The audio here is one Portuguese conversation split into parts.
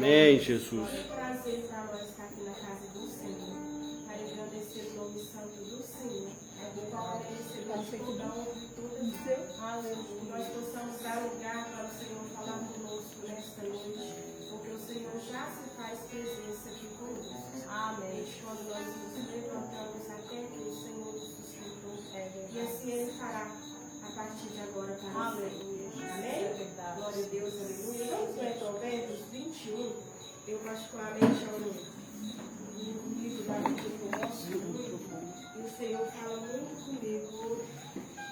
Amém, Jesus. É um prazer para nós estar aqui na casa do Senhor, para engrandecer o nome santo do Senhor, e para receber toda a honra e toda a glória. Aleluia. Nós possamos dar lugar para o Senhor falar conosco nesta noite, porque o Senhor já se faz presença aqui conosco. Amém. Quando nós nos levantamos até que o Senhor nos sustentou, e assim Ele fará a partir de agora para sempre. Amém? Glória a Deus, aleluia. Vamos ler Provérbios 21. Eu particularmente amo o livro da Bíblia que eu gosto muito. E o Senhor fala muito comigo,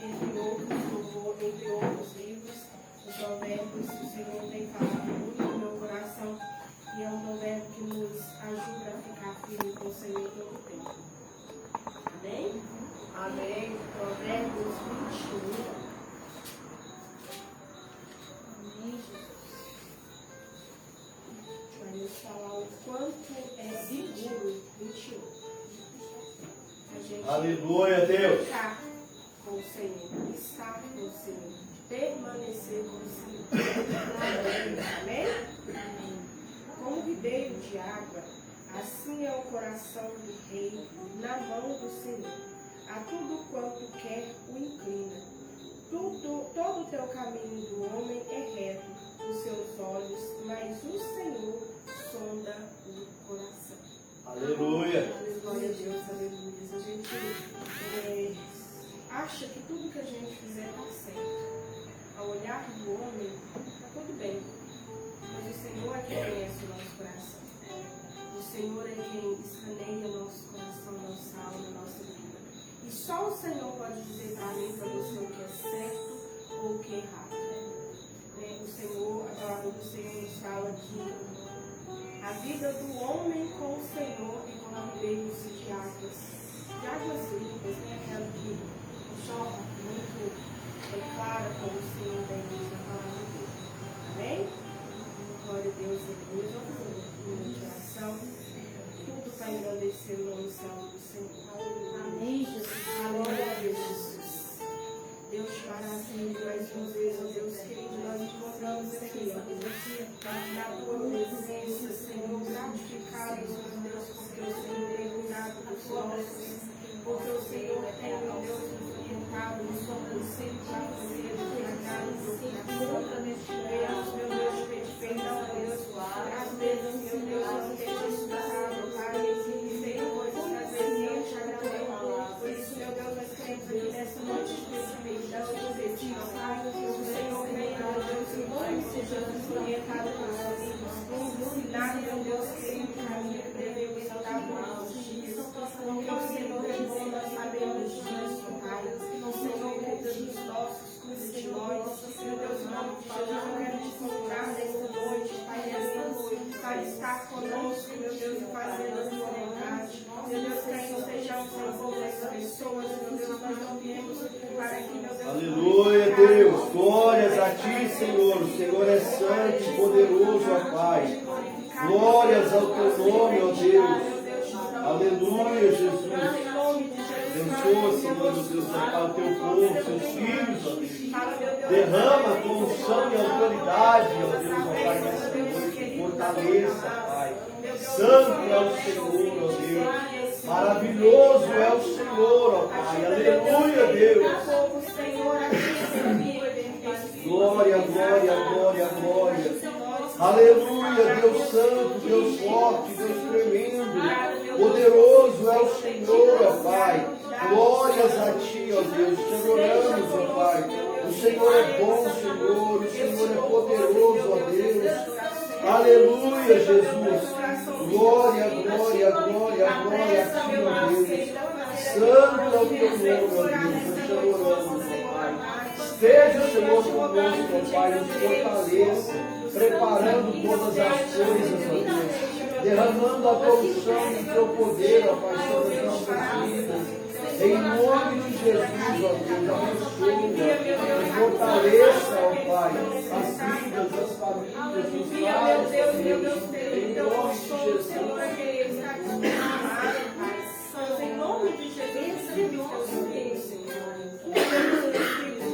entre outros livros. Os provérbios, o Senhor tem falado muito no meu coração. E é um provérbio que nos ajuda a ficar firme com o Senhor todo o tempo. Amém? Amém. Provérbios 21. Vai nos falar o quanto é seguro 21. A gente Aleluia, Deus. estar com o Senhor, estar com o Senhor, permanecer com o Senhor. Amém? Como ribeiro de água, assim é o coração do rei na mão do Senhor. A tudo quanto quer o inclina. Todo o teu caminho do homem é reto, os seus olhos, mas o Senhor sonda o coração. Aleluia. Glória a Deus, aleluia. A gente acha que tudo que a gente fizer está certo. Ao olhar do homem, está tudo bem. Mas o Senhor é quem conhece o nosso coração. O Senhor é quem escaneia o nosso coração, nossa alma, nossa vida. E só o Senhor pode dizer para mim, para você, o que é certo ou o que é errado. O Senhor, a palavra do Senhor nos fala que a vida do homem com o Senhor é como ribeiros de águas limpas, aquela que jorra muito clara como o Senhor da igreja, na palavra dele. Amém? Glória a Deus, aleluia. Vamos fazer uma oração. Tudo para engrandecer o nome santo do Senhor. Amém, Jesus. Aleluia, Jesus. Deus te parabéns mais uma vez, ó Deus querido, nós encontramos aqui, ó, na tua presença, Senhor, gratificados, ó Deus, porque o Senhor tem cuidado das nossas, porque o Senhor tem, ó Deus, nos orientado, nos conselhos para fazer, para cada coração. Deus, meu Deus, te pedi perdão, ó Deus, às vezes, meu Deus, eu não tenho estudado, Pai, e tem coisas que às vezes não te agradam. Por isso, meu Deus, nós queremos aqui nessa noite das objetivos, Pai, que o Senhor venha, meu Deus, em nome de Jesus, orientado para nós, ensinar, meu Deus, querido, o caminho que devemos andar por esses dias, porque o Senhor é bom, nós sabemos disso, Pai, o Senhor cuida dos nossos, cuida de nós, meu Deus, em nome de Jesus, eu quero te procurar nesta noite, Pai, nesta noite, para estar conosco, meu Deus, e fazer a sua vontade, meu Deus, quer que sejamos as pessoas, meu Deus, nós não viemos para aqui, meu Deus. Aleluia, Deus. Glórias a ti, Senhor. O Senhor é santo e poderoso, ó Pai. Glórias ao teu nome, ó Deus. Aleluia, Jesus. Abençoa, Senhor, meu Deus, ó Pai, o teu povo, seus filhos, ó Deus. Derrama a tua unção e autoridade, ó Deus, ó Pai, nessa noite. Fortaleça, Pai. Santo é o Senhor, ó Deus. Maravilhoso é o Senhor, ó Pai. Aleluia, Deus. Glória, glória, glória, glória. Aleluia, Deus santo, Deus forte, Deus tremendo. Poderoso é o Senhor, ó Pai. Glórias a ti, ó Deus. Te adoramos, ó Pai. O Senhor é bom, Senhor. O Senhor é poderoso, ó Deus. Aleluia, Jesus. Glória, glória, glória, glória a ti, ó Deus. Santo é o teu nome, ó Deus. Nós te adoramos, ó Pai. Esteja, Senhor, conosco, ó Pai. Nos fortaleça, preparando todas as coisas, ó Deus. Derramando a tua unção e o teu poder, ó Pai, sobre as nossas vidas. Em nome de Jesus, ó Deus, abençoa, fortaleça, ó Pai, as vidas, as famílias, os lares, Meu Deus, em nome de Jesus. Senhor, é querer estar acostumado, Pai. Em nome de Jesus, Senhor,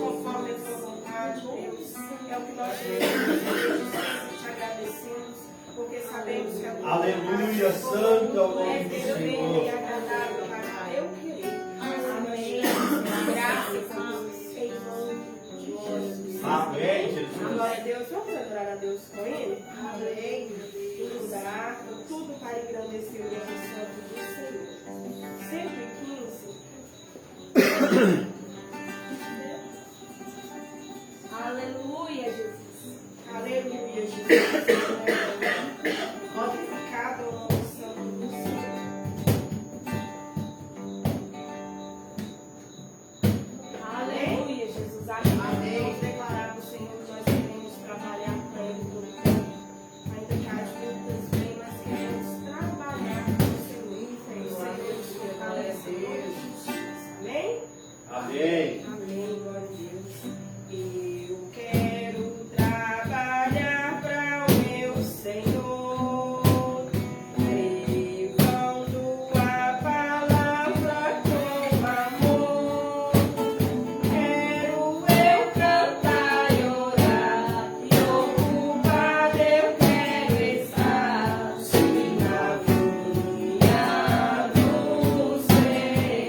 conforme a tua vontade, Deus. É o que nós te agradecemos, porque sabemos que a tua Aleluia, santo é o nome do Senhor. e agradável para teu querer. Amém. Graças a Deus. Em nome de Jesus. Amém, Jesus. Glória a Deus. Vamos adorar a Deus com Ele? Amém. Estudar tudo para engrandecer o nome santo do Senhor. 115. Aleluia, Jesus. Aleluia, Jesus. Glorificado é o nome santo do Senhor. Aleluia, Jesus. Amém. Vamos declarar para o Senhor que nós queremos trabalhar para Ele todo o tempo. Ainda que as lutas venham, nós queremos trabalhar para o Senhor. O Senhor nos fortalecer. Amém? Amém. Amém, glória a Deus. Eu quero trabalhar para o meu Senhor, levando a palavra com amor. Quero eu cantar e orar, e ocupado eu quero estar na vinha do Senhor.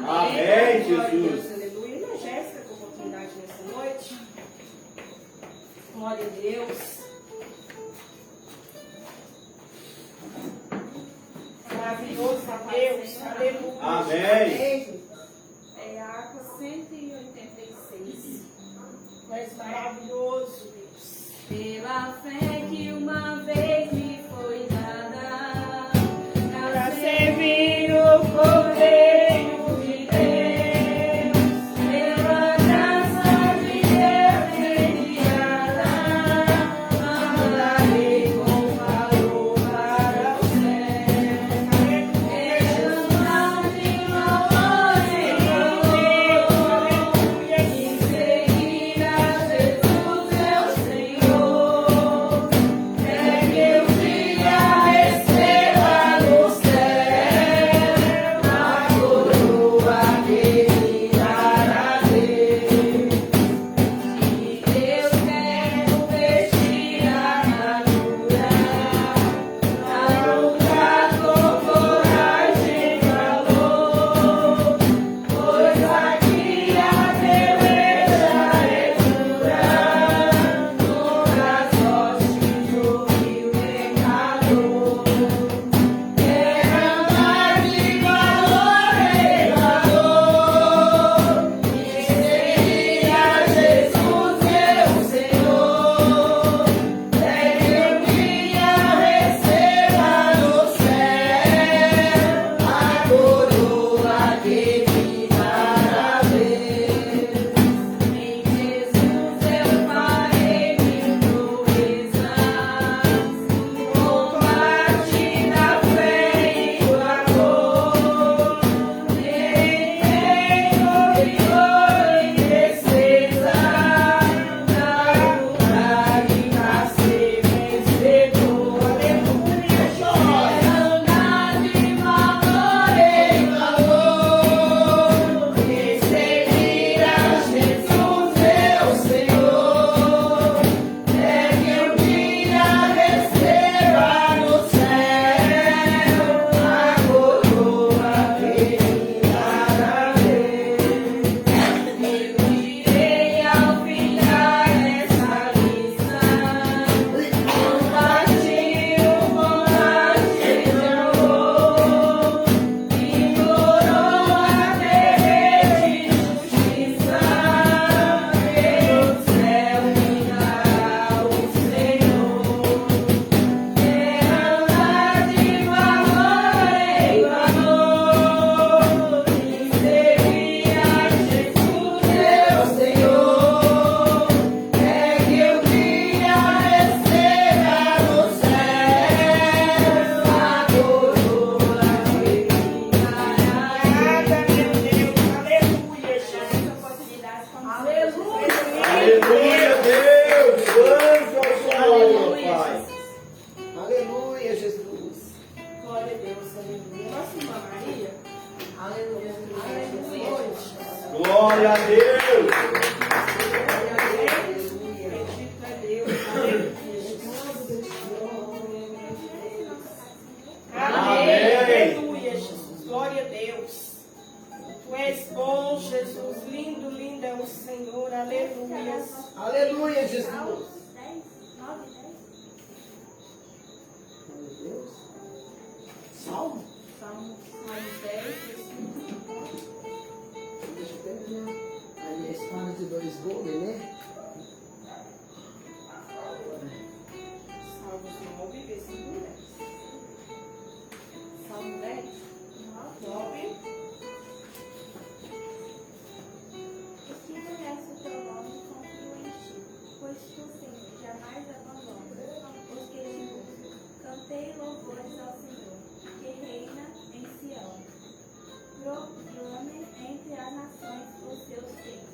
Amém, Jesus. Aleluia. Irmã Jéssica, com oportunidade nessa noite. Glória a Deus. Maravilhoso a Deus. Aleluia. Amém. É água 186. Mas maravilhoso, Deus. Pela fé que uma vez me foi dada, Para servir o Cordeiro de Deus, pela graça de Deus enviada, mandarei com valor para o céu. Exclamar de louvor em louvor, e seguir a Jesus meu Senhor. Aleluia. Glória a Deus. Bendito é Deus. Aleluia. Amém. Aleluia, Jesus. Glória a Deus. Tu és bom, Jesus. Lindo, lindo é o Senhor. Aleluia. Aleluia, Jesus. 10, 9, 10. Salmo. Salmo 10, Deixa eu terminar. Aí a espada de dois gumes, né? Salmos 9, versículo 10. Salmo 10. 9. Os que conhecem o teu nome confiam em ti, pois tu, Senhor, jamais abandonas os que te buscam. Cantei louvores ao Senhor, que reina em Sião. Proclame entre as nações os seus feitos.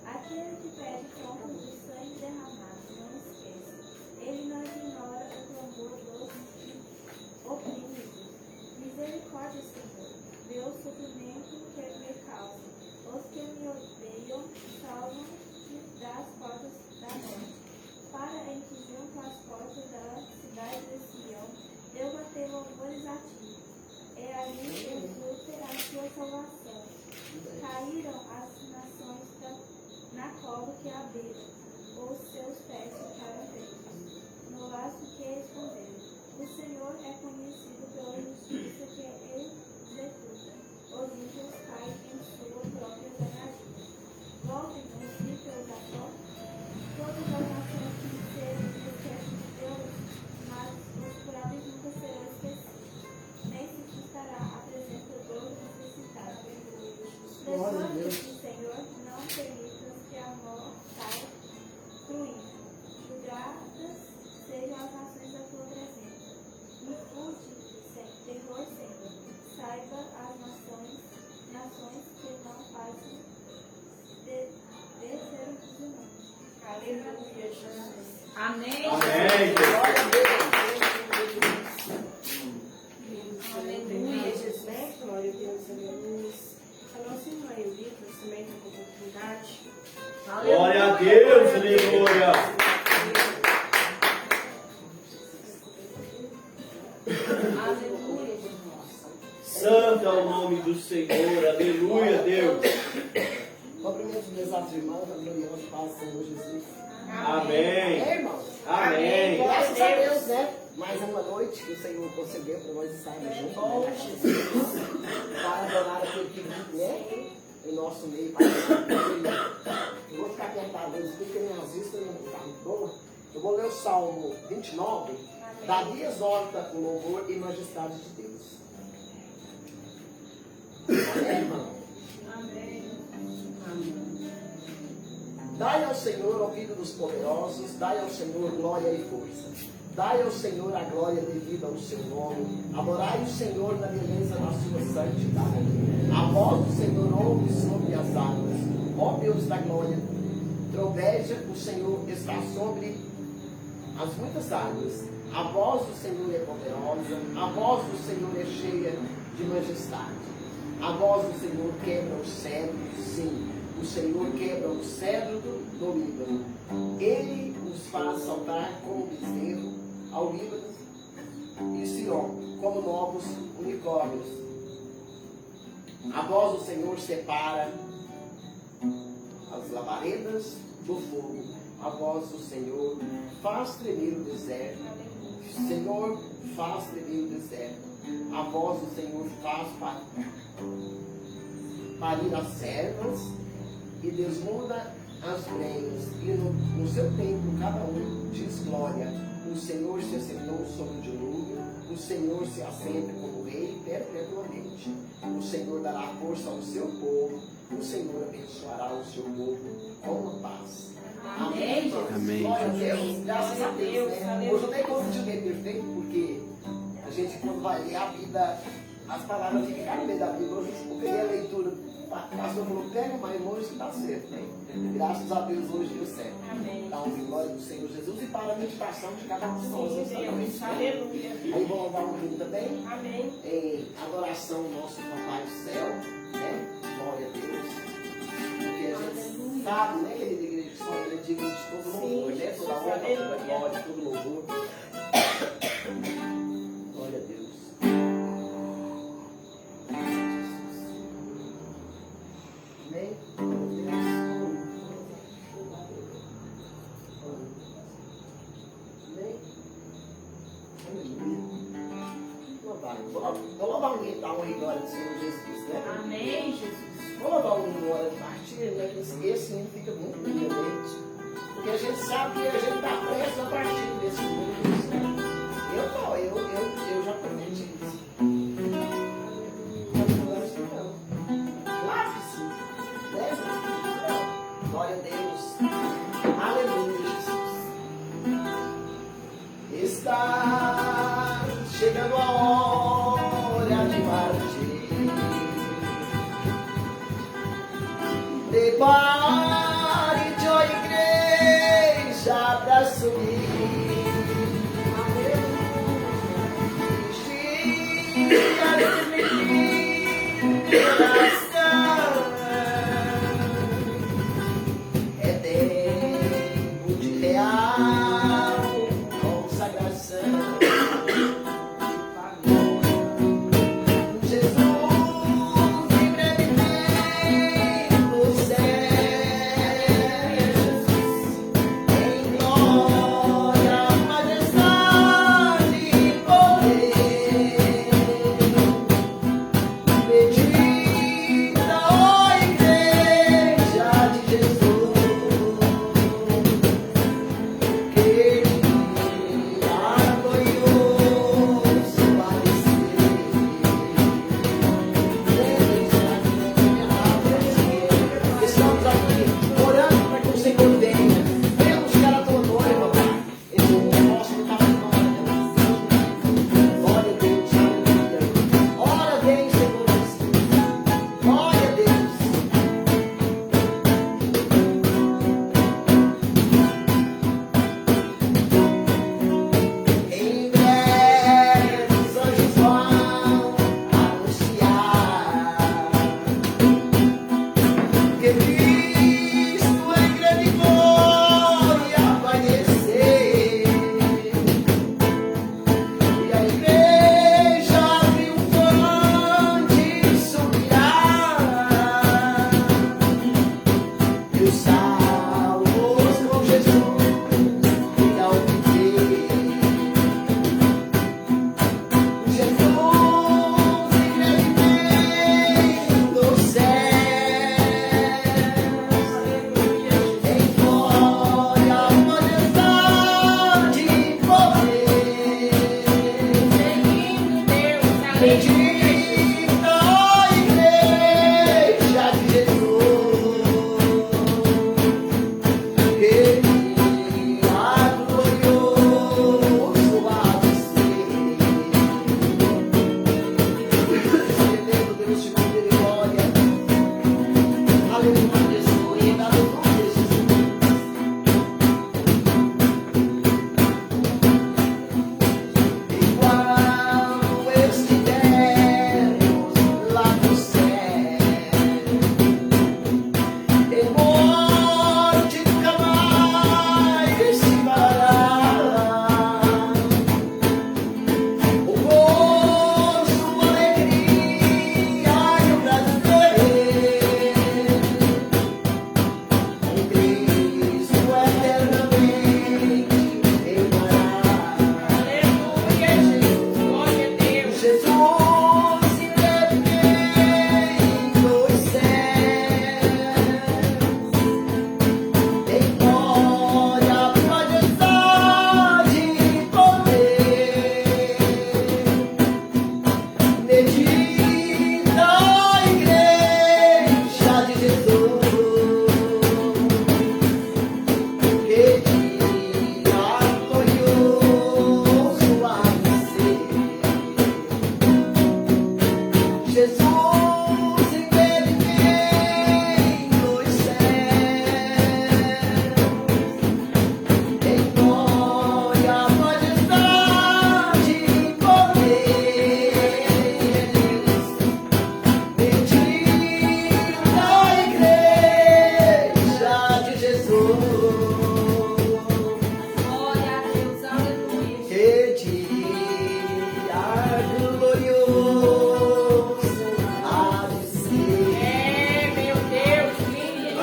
Aquele que pede contas do sangue derramado, não esquece. Ele não ignora o clamor dos oprimidos. Misericórdia, Senhor, vê o sofrimento que me causa. Os que me odeiam salvam-te das portas da morte. Para em que junto às portas da cidade de Sião, eu batei louvores a ti. É ali que exulte a tua salvação. Caíram as nações na cova que abriram, os seus pés ficaram presos, no laço que esconderam. O Senhor é conhecido pela justiça que executa. Os ímpios caem em sua própria armadilha. Voltem-nos de Jacó, todas as nações que se esquecem de Deus, mas os curáveis nunca serão esquecidos. Nem se estará a presença dos necessitados. Levante-se, Senhor, não permitas que a mão caia ruína. Julgadas sejam as nações da tua presença. Infunde terror, Senhor. Saiba as nações que não fazem descer os humanos. Aleluia, Jesus. Amém. Amém. Aleluia, Jesus. Glória a Deus, aleluia. A nossa irmã Eulita também tem oportunidade. Glória a Deus, aleluia. Aleluia, Santo é o nome do Senhor, aleluia, Deus. Cumprimento meus irmãos, a minha irmã, paz, Senhor Jesus. Amém. Irmãos, Amém. graças a Deus, né? Mais uma noite que o Senhor concedeu para nós estarmos juntos, né? Para adorar aquele que vive, né? Em nosso meio, para eu vou ficar tentado hoje, porque minhas vistas não estão muito boas. Eu vou ler o Salmo 29, Davi exorta o louvor e majestade de Deus. Amém, irmão? Dai ao Senhor ouvido dos poderosos, dai ao Senhor glória e força. Dai ao Senhor a glória devida ao seu nome. Adorai o Senhor na beleza da sua santidade. A voz do Senhor ouve sobre as águas. Ó Deus da glória, troveja, o Senhor está sobre as muitas águas. A voz do Senhor é poderosa, a voz do Senhor é cheia de majestade. A voz do Senhor quebra o cedro, sim, o Senhor quebra o cedro do Líbano. Ele nos faz saltar como bezerro ao Líbano e Sião, como novos unicórnios. A voz do Senhor separa as labaredas do fogo. A voz do Senhor faz tremer o deserto. O Senhor faz tremer o deserto. A voz do Senhor faz parir as servas e desmuda as brenhas. E no seu templo cada um diz glória. O Senhor se assentou sobre o dilúvio. O Senhor se assenta como rei perpetuamente. O Senhor dará força ao seu povo. O Senhor abençoará o seu povo com a paz. Amém. Amém. Glória a Deus. Graças a Deus. Né? Hoje eu nem consigo ler perfeito, porque a gente, quando vai ler a vida, as palavras ficam cá no meio da Bíblia. Hoje eu peguei a leitura, o pastor falou, pega mais longe que está certo. Né? Graças a Deus hoje deu certo. Então, glória do Senhor Jesus. E para a meditação de cada um de nós esta noite. Aleluia. Aí vamos louvar um hino também. Amém. Em adoração ao nosso Papai do Céu. sabe, né, querida igreja, que só ele é digno de todo louvor, né? Toda honra, toda glória, todo louvor. Glória a Deus. Amém? Vou louvar um hino da honra e glória do Senhor Jesus, né? Amém, Jesus. Vou louvar um hino na hora de partir, né? Que esse hino fica muito na minha mente. Porque a gente sabe que a gente está preso a partir desse mundo, né? Eu já prometi isso. Claro que sim. Né? Glória a Deus. Aleluia, Jesus. Está chegando a hora de partir. Prepare-te, ó igreja, para subir. Chega de coração. É tempo de real consagração. Jesus em breve vem do céu.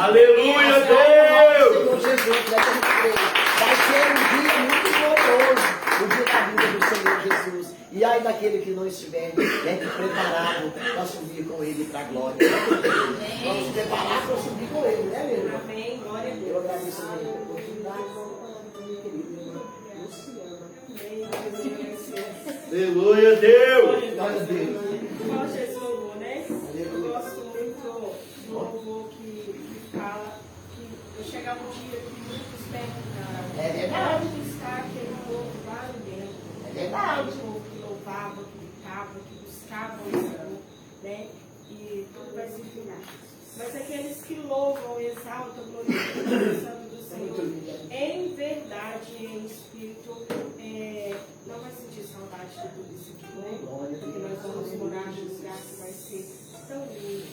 Aleluia, As glórias Deus! do Senhor Jesus, né, que a gente crê. Vai ser um dia muito glorioso, o dia da vida do Senhor Jesus. E ai daquele que não estiver preparado para subir com Ele para a glória. Vamos preparar para subir com Ele, né, meu irmão? Amém. Glória a Eu Deus. agradeço a minha oportunidade, vou falar com a minha querida irmã Luciana. Amém. Jesus. Aleluia, Deus! Glória a Deus. Gosto desse louvor, né? Eu gosto muito do louvor que fala que eu chegava um dia que muitos perguntaram. É verdade. Onde está aquele povo lá dentro? É verdade. Aquele povo que louvava, que gritava, que buscava o Senhor, né? E tudo vai se finir. Mas aqueles que louvam, exaltam, glorificam o santo do Senhor, em verdade e em espírito, não vai sentir saudade de tudo isso aqui, né? Porque nós vamos morar num lugar que vai ser tão lindo.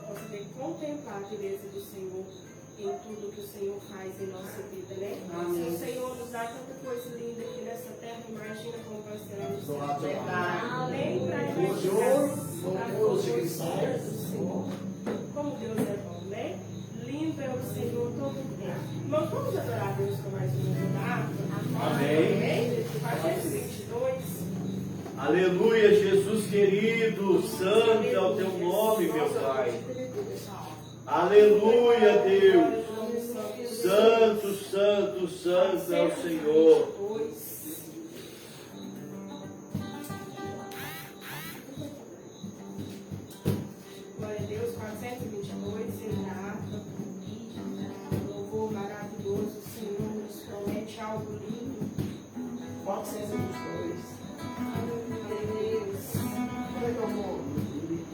Você tem que contemplar a beleza do Senhor em tudo que o Senhor faz em nossa vida, né? Se o Senhor nos dá tanta coisa linda aqui nessa terra, imagina como vai ser lá no céu. Nem para imaginar do Senhor. Como Deus é bom, né? Lindo é o Senhor todo o tempo. Mas vamos adorar a Deus com mais um louvor. Amém. 422. Aleluia, Jesus querido, santo é o teu nome, meu Pai. Aleluia, Deus. Santo, santo, santo é o Senhor. Glória a Deus, 422, Renata. Louvor maravilhoso, o Senhor nos promete algo lindo. 422. Aleluia, Deus.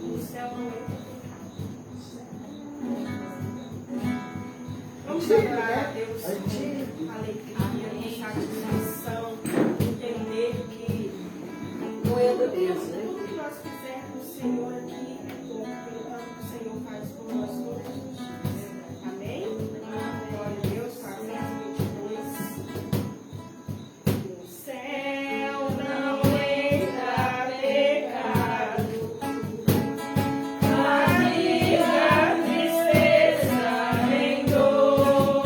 O céu não entra Vamos adorar a Deus com alegria, com satisfação, entender que Não é da Deus, né? tudo que nós fizermos, o Senhor aqui é pouco, pelo tanto que o Senhor faz por nós todos os dias. Amém? Glória a Deus, 422. O céu não entra pecado, a tristeza nem dor.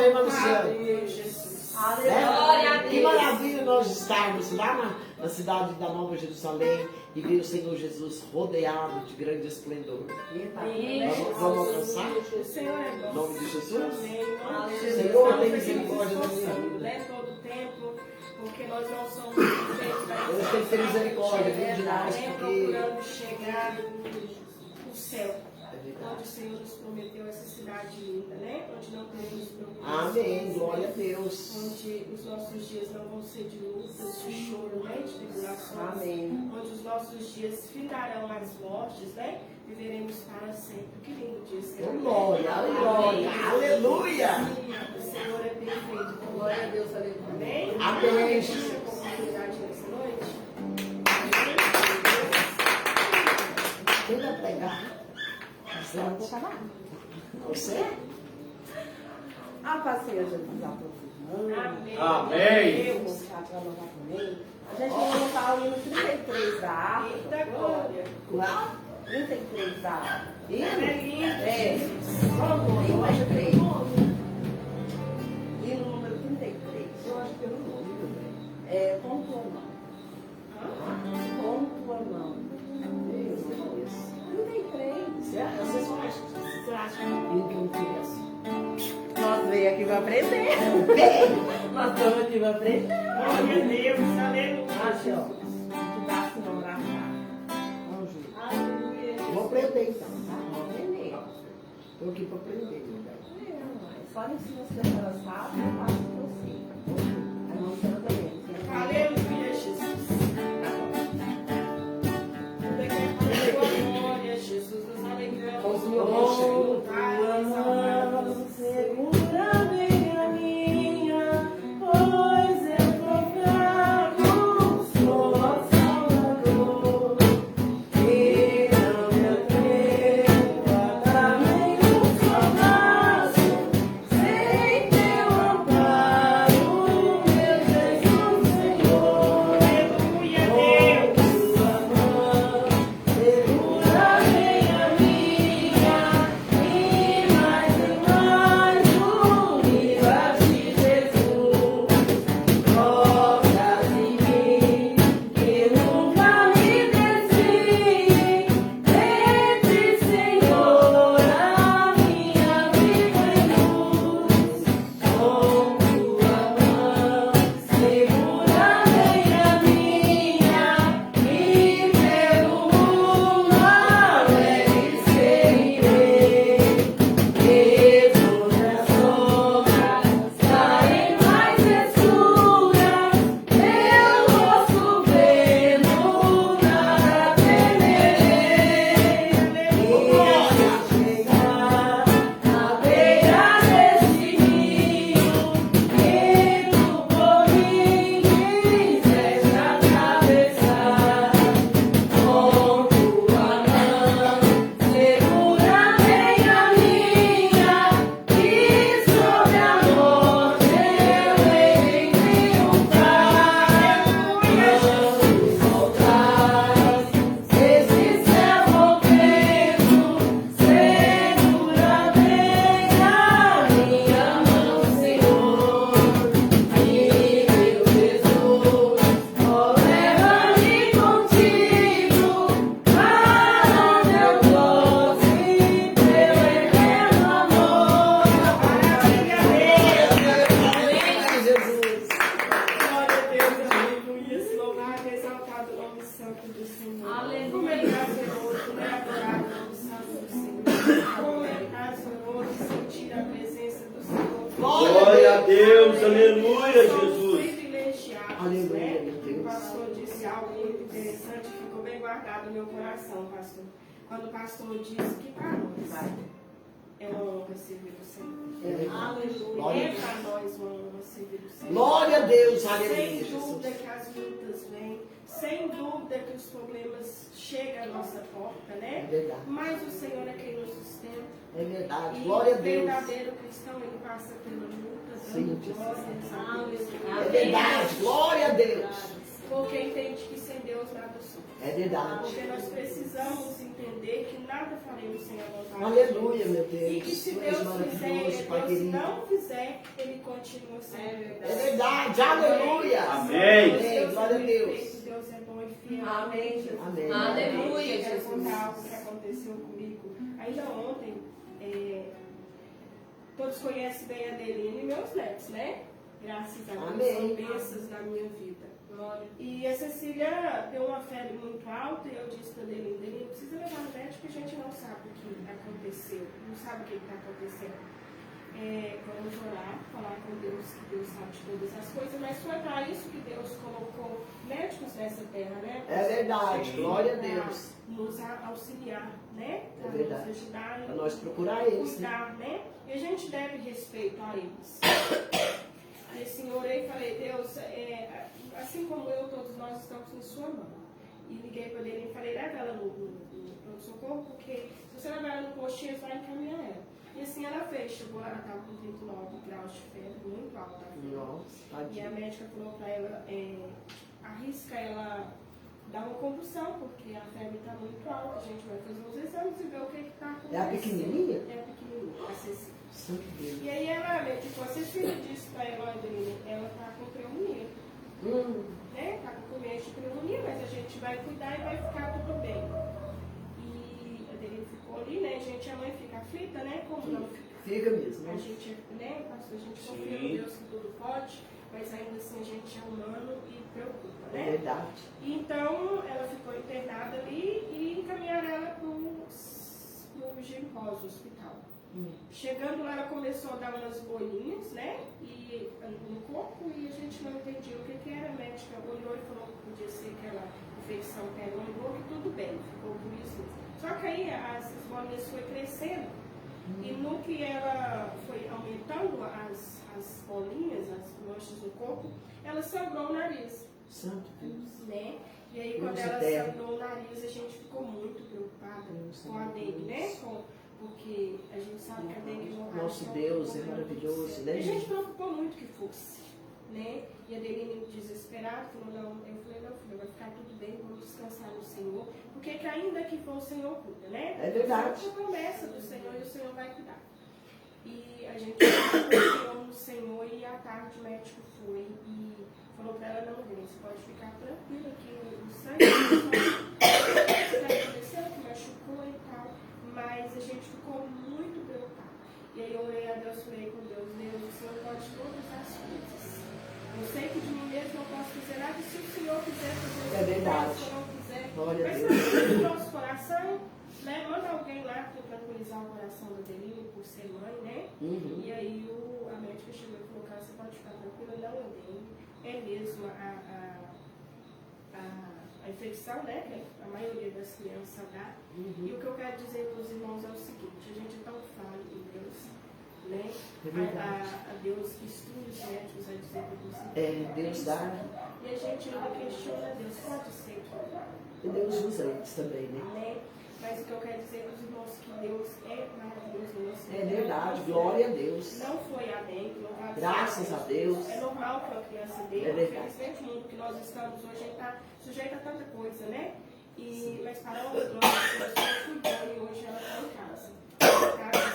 irmã Luciana. Aleluia, Jesus. Né? Que maravilha nós estarmos lá na cidade da Nova Jerusalém e ver o Senhor Jesus rodeado de grande esplendor. Vamos alcançar? O Senhor é bom. Em nome de Jesus? Amém. Em nome de Jesus. Senhor, tem misericórdia da minha vida. Né, todo o tempo, porque nós não somos perfeitos. Deus tem que ter misericórdia de nós, né, porque... procurando chegar no céu, onde o Senhor nos prometeu essa cidade linda, né? Onde não teremos problemas. Amém, glória a Deus. Onde os nossos dias não vão ser de lutas, de choro, né? De tribulações. Amém. Onde os nossos dias findarão as mortes, né? Viveremos para sempre. Que lindo dia, Senhor. Glória, glória, aleluia. O Senhor é perfeito. Glória a Deus, aleluia. Amém? Amém. Essa é a oportunidade nessa noite. Quem vai pregar? Você? A passeia Jesus aproximando. Amém. Amém. Vou mostrar para nós também. A gente vai montar o hino 33 da harpa. Eita glória. Qual? 33 da harpa. É lindo. É. Vamos, Hino vamos. 33. Hino número 33. Eu acho que eu não ouvi também. É, com tua mão. Com tua mão. Eu não conheço. 33. Vocês acham que eu não conheço? Nós veio aqui para aprender. Nós estamos aqui para aprender. Glória a Deus. Aleluia. Aqui, ó. Que dá assim, vamos lá. Vamos junto. Aleluia. Vou aprender então. Vamos aprender. Estou aqui para aprender, meu bem. Só ensina as pessoas rápido, eu faço para você. Aí vamos fazer também. Aleluia, Jesus. Glória, Jesus. Nos alegramos. Senhor. Pai, exaltamos. Segura bem a minha, pois eu proclamo, sou Salvador. E não me atrevo a dar nenhum passo, sem teu amparo, meu Jesus, Senhor. Aleluia, Deus. Tua mão, segura bem a minha, e mais univa de Jesus. Mostras em mim que nunca me desvie, entre Senhor a minha vida em luz. Com tua mão, segura bem a minha, e pelo mundo alegre seguirei. Mesmo nas sombras caem mais escuras, teu rosto vendo, nada temerei. E chegar à beira desse rio, que tu por mim quiseste atravessar. Com tua mão, segura bem a minha, e sobre a morte eu hei de triunfar. Quando soltares esse céu volvendo, segura bem a minha mão, Senhor. E meu Jesus, ó, leva-me contigo, para onde eu goste teu eterno amor. Jesus. Glória a Deus, aleluia. Louvado e exaltado o nome santo do Senhor. Aleluia. Como é prazeroso, né? Adorar o nome santo do Senhor. Como é prazeroso sentir a presença do Senhor. Glória a Deus, aleluia, Somos Jesus. privilegiados, Aleluia, né? meu Deus. O pastor disse algo muito interessante, ficou bem guardado no meu coração, pastor. Quando o pastor disse que para nós é uma honra servir o Senhor. Aleluia. Glória a É Deus. para nós uma honra servir o Senhor. Glória a Deus, Sem aleluia, dúvida Jesus. que as lutas vêm, sem dúvida que os problemas chegam à nossa porta, É né? verdade, Mas o Senhor é quem nos sustenta. é verdade. E Glória a o Deus. verdadeiro cristão, ele passa pela luta, Sim, dando Jesus. glórias a Deus. É verdade, glória a Deus. Porque entende que sem Deus nada somos. É verdade. Porque nós precisamos entender que nada faremos sem a vontade Aleluia, de meu Deus. Deus. E que se Tu és Deus fizer, maravilhoso, Pai Deus querido. não fizer, Ele continua sendo. É verdade, aleluia. Amém. Deus Glória a é Deus. perfeito, Deus é bom e fiel. Amém, Jesus. Amém. Aleluia, Eu quero Jesus. contar algo que aconteceu comigo. Ainda ontem, todos conhecem bem a Adeline e meus netos, né? Graças a Deus, Amém. são bênçãos na minha vida. E a Cecília deu uma febre muito alta e eu disse para a Adeline, precisa levar no médico porque a gente não sabe o que aconteceu, não sabe o que está acontecendo. Vamos orar, falar com Deus, que Deus sabe de todas as coisas, mas foi para isso que Deus colocou médicos nessa terra, né? É verdade, Sim. glória a Deus. Nos auxiliar, né? É Para verdade. nos ajudar Para nós procurar eles, né? cuidar, né? E a gente deve respeito a eles. E assim, orei e falei, Deus, assim como eu, todos nós estamos em sua mão. E liguei para ele e falei, leva ela no pronto-socorro, porque se você levar ela no postinho, você vai encaminhar ela. E assim ela fez, chegou lá, ela estava com 39 graus de febre, muito alta a febre. Nossa, E a tadinha. médica falou para ela, arrisca ela dar uma convulsão, porque a febre está muito alta, a gente vai fazer uns exames e ver o que está acontecendo. É a pequenininha? É a pequenininha, a Cecília. Santo Deus. E aí ela, tipo, a Cecília disse para ela, Adeline, ela está com pneumonia, né? Está com começo de pneumonia, mas a gente vai cuidar e vai ficar tudo bem. E a Adeline ficou ali, né? Gente, a mãe fica aflita, né? Como não fica? Fica mesmo, A né? gente, né, pastor, a gente confia Sim. no Deus que tudo pode, mas ainda assim a gente é humano e preocupa, É né? verdade. Então ela ficou internada ali e encaminharam ela para o Ginkos, o hospital. Chegando lá, ela começou a dar umas bolinhas, né? E no corpo, e a gente não entendia o que era. A médica olhou e falou que podia ser aquela infecção pernambuco, e tudo bem, ficou por isso. Só que aí as bolinhas foi crescendo, e no que ela foi aumentando as bolinhas, as manchas no corpo, ela sangrou o nariz, Santo Deus. né? E aí quando Deus ela eterno. sangrou o nariz, a gente ficou muito preocupada Deus com a dengue, né? Porque a gente sabe que a dengue não vai Nosso ser um Deus é problema. maravilhoso, E né, a gente gente? preocupou muito que fosse, né? E a Adeline desesperada falou, não, eu falei, não, filha, vai ficar tudo bem, vamos descansar no Senhor, porque que ainda que for o Senhor cuida, né? É verdade. Foi a promessa do Senhor e o Senhor vai cuidar. E a gente confiou no Senhor e à tarde o médico foi e falou para ela, não, Deus, você pode ficar tranquila que o sangue está acontecendo, que machucou e tal, mas a gente ficou muito preocupada. E aí eu orei a Deus, falei com Deus, o Senhor pode todas as coisas. Eu sei que de mim mesmo não posso fazer nada, se o Senhor quiser fazer É verdade. se eu não quiser. Glória a Mas Deus. no nosso coração, né, manda alguém lá para tranquilizar o coração da Adeline por ser mãe, né? E aí a médica chegou e falou, cara, você pode ficar tranquila, não é dengue, é mesmo a infecção, né, que a maioria das crianças dá. E o que eu quero dizer para os irmãos é o seguinte, a gente é tão falho em Deus, né? É verdade. A Deus que instrui os médicos a dizer para você. É, Deus dá. E a gente ainda questiona Deus, pode ser que E Deus usa eles também, né? né? Mas o que eu quero dizer para os irmãos que Deus é maravilhoso no nosso É verdade, glória a Deus. Não foi a dengue, não vai ser Graças a Deus. É normal que uma criança dê. É verdade. Infelizmente, o mundo que nós estamos hoje está sujeito a tanta coisa, né? Mas para nós, nós cuidando e hoje ela está em casa.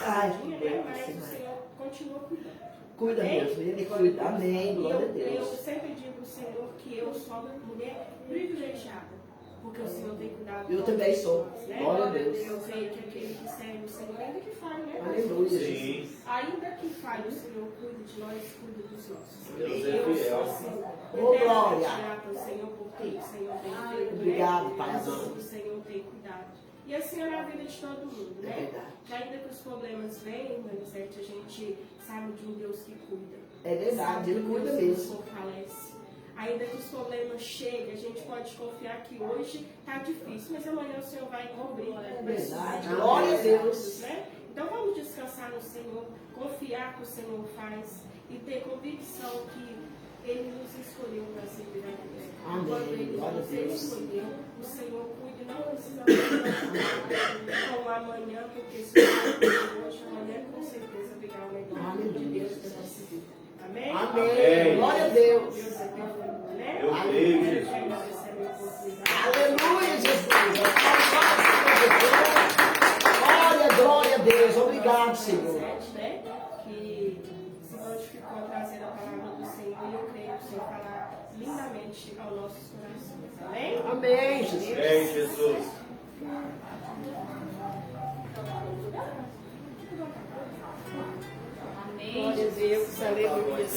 Ai, Tadinha, que né? bem, Mas o Senhor. Senhor continua cuidando. Cuida Amém? mesmo, Ele cuida. Amém, glória a Eu Deus. sempre digo ao Senhor que eu sou uma mulher privilegiada. Porque o Senhor tem cuidado. Eu de também todos sou. nós, né? Glória a Deus. Eu sei que aquele que serve o Senhor, ainda que falhe, né? Aleluia, Sim. Jesus. Ainda que falhe, o Senhor cuida de nós, cuida dos nossos. Deus é Eu fiel. sou assim. Ô, glória. Grata ao Senhor por ter. O Senhor tem feito. Obrigado, né? Pai amado. O Senhor tem cuidado. E assim é na vida de todo mundo, É né? verdade. Que ainda que os problemas venham, Manisete, a gente sabe de um Deus que cuida. É verdade, Ele cuida Deus mesmo. nos fortalece. Ainda que os problemas cheguem, a gente pode confiar que hoje está difícil, mas amanhã o Senhor vai cobrir. É verdade. Glória a Deus. Né? Então vamos descansar no Senhor, confiar que o Senhor faz e ter convicção que Ele nos escolheu para servir a Deus. Amém. Quando Ele Glória a nos Deus. escolheu, o Senhor cuida, não precisa com amanhã, porque se o Senhor hoje, amanhã com certeza virá o melhor de Aleluia. Deus da nossa vida. Amém? Amém. Glória a Deus. Deus é perfeito, né? Eu creio, Jesus. mente aos nossos corações. Amém? Amém, Jesus. Amém, Jesus. Glória a Deus, aleluia.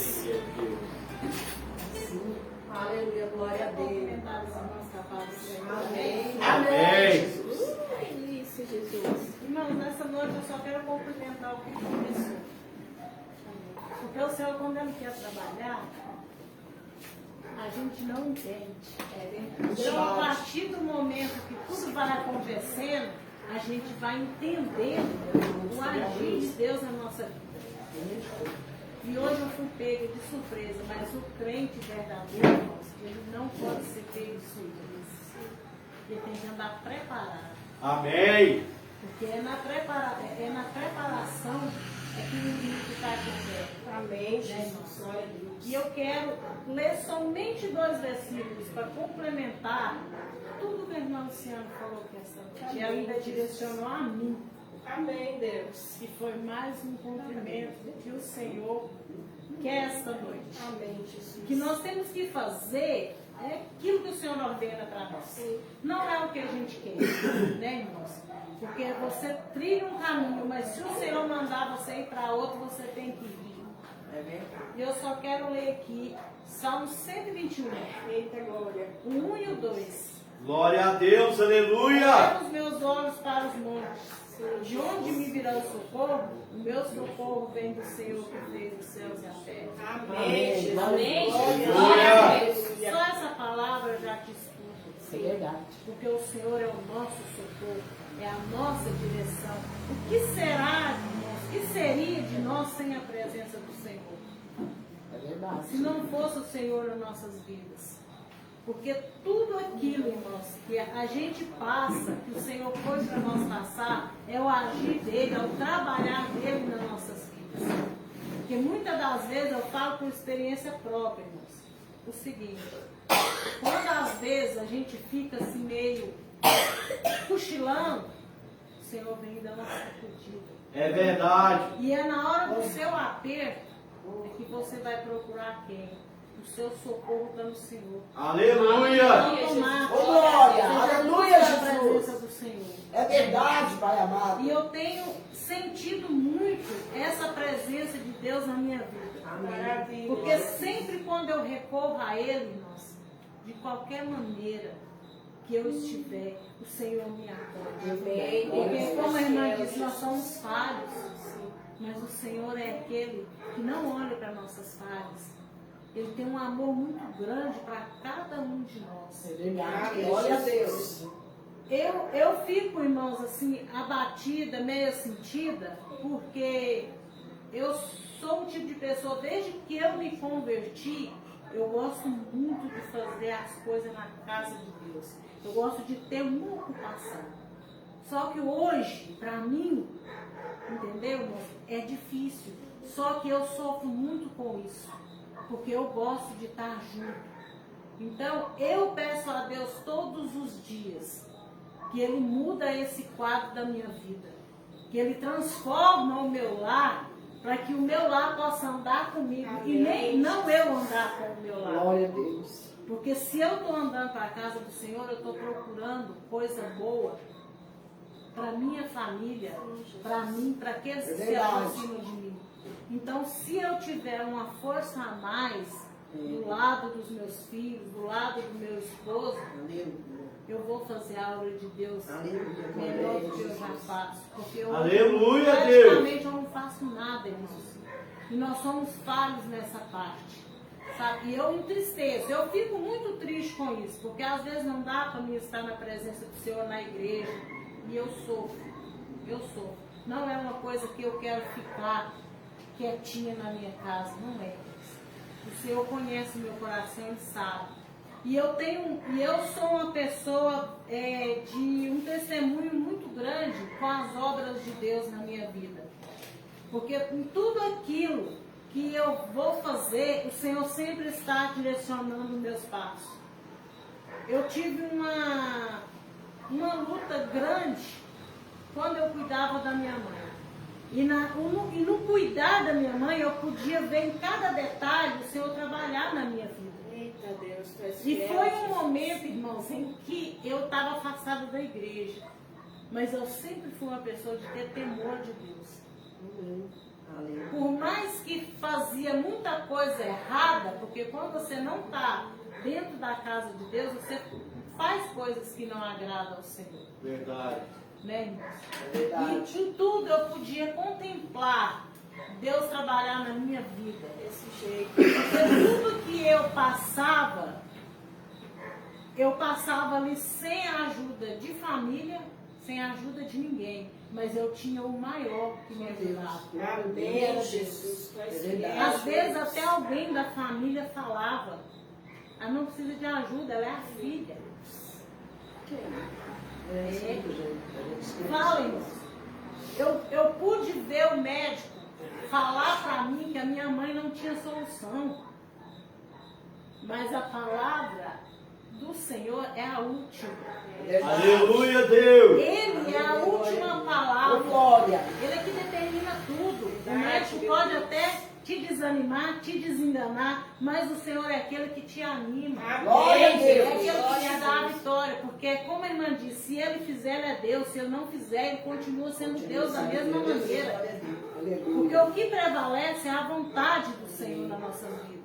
Aleluia, glória a Deus. Amém. Amém. Isso, Jesus. Irmãos, nessa noite eu só quero cumprimentar o que começou. Porque o Senhor, quando Ele quer trabalhar, a gente não entende. Então, a partir do momento que tudo vai acontecendo, a gente vai entendendo o agir de Deus na nossa vida. E hoje eu fui pega de surpresa, mas o crente verdadeiro, irmãos, ele não pode ser pego de surpresa. Ele tem que andar preparado. Amém. Porque é na preparação que o inimigo está aqui perto. Amém, Jesus. Glória a Deus. E eu quero ler somente 2 versículos para complementar tudo que a irmã Luciana falou aqui essa noite. E ainda direcionou a mim. Amém, Deus. Que foi mais um cumprimento que o Senhor quer esta noite. Amém, Jesus. O que nós temos que fazer é aquilo que o Senhor ordena para nós. Não é o que a gente quer, né, irmãos? Porque você trilha um caminho, mas se o Senhor mandar você ir para outro, você tem que ir. E eu só quero ler aqui Salmo 121. Eita, glória. O 1 e o 2. Glória a Deus, aleluia. Levo os meus olhos para os montes. De onde me virá o socorro? O meu socorro vem do Senhor que fez os céus e a terra. Amém, Jesus. Amém, Aleluia. Só essa palavra eu já te explico. É verdade. Porque o Senhor é o nosso socorro, é a nossa direção. O que será de nós? O que seria de nós sem a presença do Senhor? É verdade. Se não fosse o Senhor nas nossas vidas. Porque tudo aquilo, irmãos, que a gente passa, que o Senhor pôs para nós passar, é o agir dele, é o trabalhar dele nas nossas vidas. Porque muitas das vezes eu falo por experiência própria, irmãos, o seguinte: quando às vezes a gente fica assim meio cochilando, o Senhor vem dando uma sacudida. É verdade. E é na hora do seu aperto que você vai procurar quem? O seu socorro está no Senhor. Aleluia. Automático. Ô, glória, Você já aleluia, busca a presença Jesus. do Senhor. É verdade, Pai amado. E eu tenho sentido muito essa presença de Deus na minha vida. Maravilha. Porque sempre quando eu recorro a Ele, irmãos, de qualquer maneira que eu estiver, o Senhor me acolhe. Amém. Porque, como a irmã disse, nós somos falhos, mas o Senhor é aquele que não olha para nossas falhas. Ele tem um amor muito grande para cada um de nós. É verdade. Amém, Glória a Jesus. Deus. Eu fico, irmãos, assim, abatida, meio sentida, porque eu sou um tipo de pessoa, desde que eu me converti, eu gosto muito de fazer as coisas na casa de Deus. Eu gosto de ter uma ocupação. Só que hoje, para mim, entendeu, irmão? É difícil. Só que eu sofro muito com isso, porque eu gosto de estar junto. Então, eu peço a Deus todos os dias que Ele muda esse quadro da minha vida, que Ele transforma o meu lar, para que o meu lar possa andar comigo. E nem não eu andar com o meu lar. Glória a Deus. Porque se eu estou andando para a casa do Senhor, eu estou procurando coisa boa para minha família, para mim, para aqueles que se verdade. aproximam de mim. Então, se eu tiver uma força a mais do lado dos meus filhos, do lado do meu esposo, eu vou fazer a obra de Deus melhor do que eu já faço. Porque eu, Aleluia, praticamente eu não faço nada nisso. E nós somos falhos nessa parte. Sabe? E eu entristeço. Eu fico muito triste com isso. Porque às vezes não dá para mim estar na presença do Senhor na igreja. E eu sofro. Eu sofro. Não é uma coisa que eu quero ficar quietinha na minha casa. Não é. O Senhor conhece o meu coração e sabe. E eu sou uma pessoa de um testemunho muito grande com as obras de Deus na minha vida. Porque em tudo aquilo que eu vou fazer, o Senhor sempre está direcionando meus passos. Eu tive uma luta grande quando eu cuidava da minha mãe. E no cuidar da minha mãe, eu podia ver em cada detalhe o Senhor trabalhar na minha vida. Eita Deus, tu és E fiel, foi um Jesus. momento, irmãos, em que eu estava afastada da igreja. Mas eu sempre fui uma pessoa de ter temor de Deus. Aleluia. Por mais que fazia muita coisa errada, porque quando você não está dentro da casa de Deus, você faz coisas que não agradam ao Senhor. Verdade. Né, irmãos? É verdade. E em tudo eu podia contemplar Deus trabalhar na minha vida. Desse jeito. Porque tudo que eu passava ali sem a ajuda de família, sem a ajuda de ninguém. Mas eu tinha o maior que me ajudava. Amém, Jesus. Tu és É fiel, verdade. Às vezes Jesus. até alguém da família falava, ela não precisa de ajuda, ela é a filha. É assim que a gente esquece. Fala, irmãos. Eu pude ver o médico falar para mim que a minha mãe não tinha solução. Mas a palavra do Senhor é a última. É verdade. Aleluia, Deus. Ele é a última palavra. Glória. Ele é que determina tudo. O médico pode até te desanimar, te desenganar, mas o Senhor é aquele que te anima. Glória a É Deus. aquele que te dá a vitória. Porque, como a irmã disse, se ele fizer, ele é Deus. Se ele não fizer, ele continua sendo Deus da mesma maneira. Porque o que prevalece é a vontade do Senhor nas nossas vidas.